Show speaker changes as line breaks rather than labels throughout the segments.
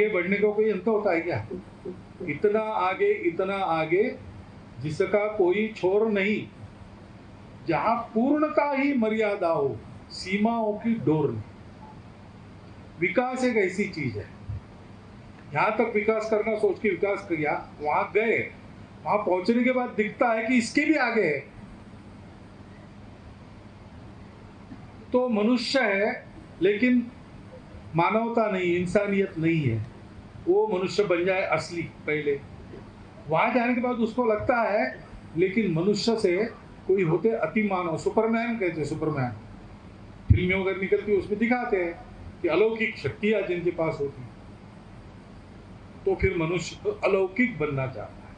आगे बढ़ने का कोई अंत होता है क्या? इतना आगे जिसका कोई छोर नहीं, जहां पूर्णता ही मर्यादा हो, सीमाओं की डोर नहीं। विकास एक ऐसी चीज है, यहां तक विकास करना सोच के विकास किया, वहां गए, वहां पहुंचने के बाद दिखता है कि इसके भी आगे है। तो मनुष्य है लेकिन मानवता नहीं, इंसानियत नहीं है। वो मनुष्य बन जाए असली पहले, वहां जाने के बाद उसको लगता है लेकिन मनुष्य से कोई होते अति मानव, सुपरमैन कहते हैं, सुपरमैन फिल्में वगैरह निकलती उसमें दिखाते हैं कि अलौकिक शक्तियां जिनके पास होती, तो फिर मनुष्य अलौकिक बनना चाहता है,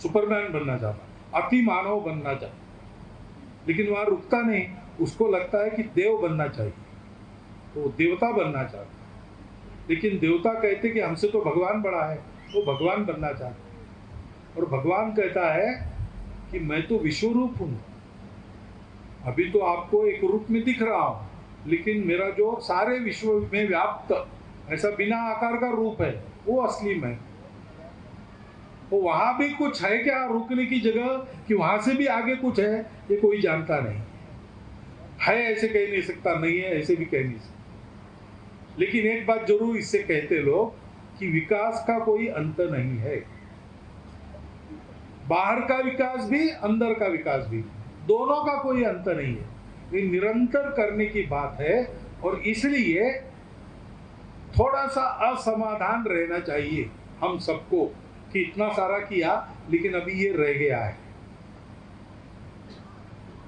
सुपरमैन बनना चाहता है, अति मानव बनना चाहता है, लेकिन वहां रुकता नहीं। उसको लगता है कि देव बनना चाहिए, तो देवता बनना चाहता है, लेकिन देवता कहते कि हमसे तो भगवान बड़ा है, वो भगवान बनना चाहता है। और भगवान कहता है कि मैं तो विश्व रूप हूं, अभी तो आपको एक रूप में दिख रहा हूं, लेकिन मेरा जो सारे विश्व में व्याप्त ऐसा बिना आकार का रूप है वो असली मैं। तो वहां भी कुछ है क्या रुकने की जगह, कि वहां से भी आगे कुछ है, ये कोई जानता नहीं है। ऐसे कह नहीं सकता, नहीं है ऐसे भी कह नहीं सकता। लेकिन एक बात जरूर इससे कहते लोग कि विकास का कोई अंत नहीं है। बाहर का विकास भी, अंदर का विकास भी, दोनों का कोई अंत नहीं है। ये निरंतर करने की बात है। और इसलिए थोड़ा सा असमाधान रहना चाहिए हम सबको कि इतना सारा किया लेकिन अभी ये रह गया है।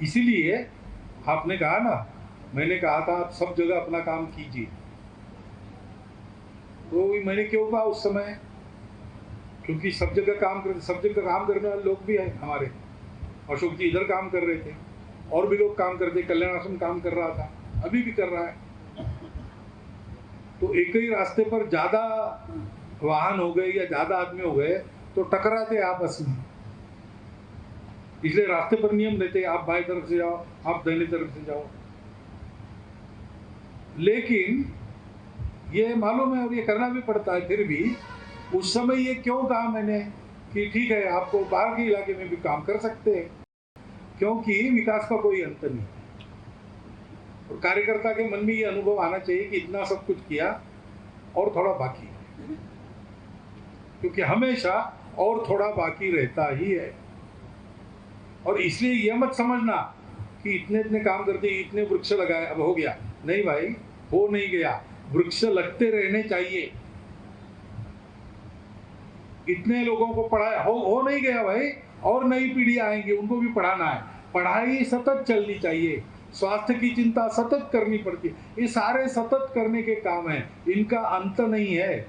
इसीलिए आपने कहा ना, मैंने कहा था आप सब जगह अपना काम कीजिए, तो मैंने क्यों कहा उस समय, क्योंकि सब जगह काम करने वाले लोग भी हैं हमारे। अशोक जी इधर काम कर रहे थे, और भी लोग काम करते, कल्याण आश्रम काम कर रहा था, अभी भी कर रहा है। तो एक ही रास्ते पर ज्यादा वाहन हो गए या ज्यादा आदमी हो गए तो टकराते आपस में, इसलिए रास्ते पर नियम रहते, आप बाएं तरफ से जाओ, आप दाहिने तरफ से जाओ। लेकिन ये मालूम है और ये करना भी पड़ता है। फिर भी उस समय ये क्यों कहा मैंने कि ठीक है आपको बाहर के इलाके में भी काम कर सकते हैं, क्योंकि विकास का कोई अंत नहीं। और कार्यकर्ता के मन में ये अनुभव आना चाहिए कि इतना सब कुछ किया और थोड़ा बाकी है, क्योंकि हमेशा और थोड़ा बाकी रहता ही है। और इसलिए यह मत समझना कि इतने इतने काम करते, इतने वृक्ष लगाए अब हो गया, नहीं भाई, हो नहीं गया। वृक्ष लगते रहने चाहिए। इतने लोगों को पढ़ाया, हो नहीं गया भाई, और नई पीढ़ी आएंगी, उनको भी पढ़ाना है। पढ़ाई सतत चलनी चाहिए, स्वास्थ्य की चिंता सतत करनी पड़ती है। ये सारे सतत करने के काम हैं, इनका अंत नहीं है।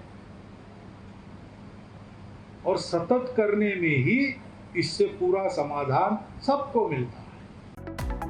और सतत करने में ही इससे पूरा समाधान सबको मिलता है।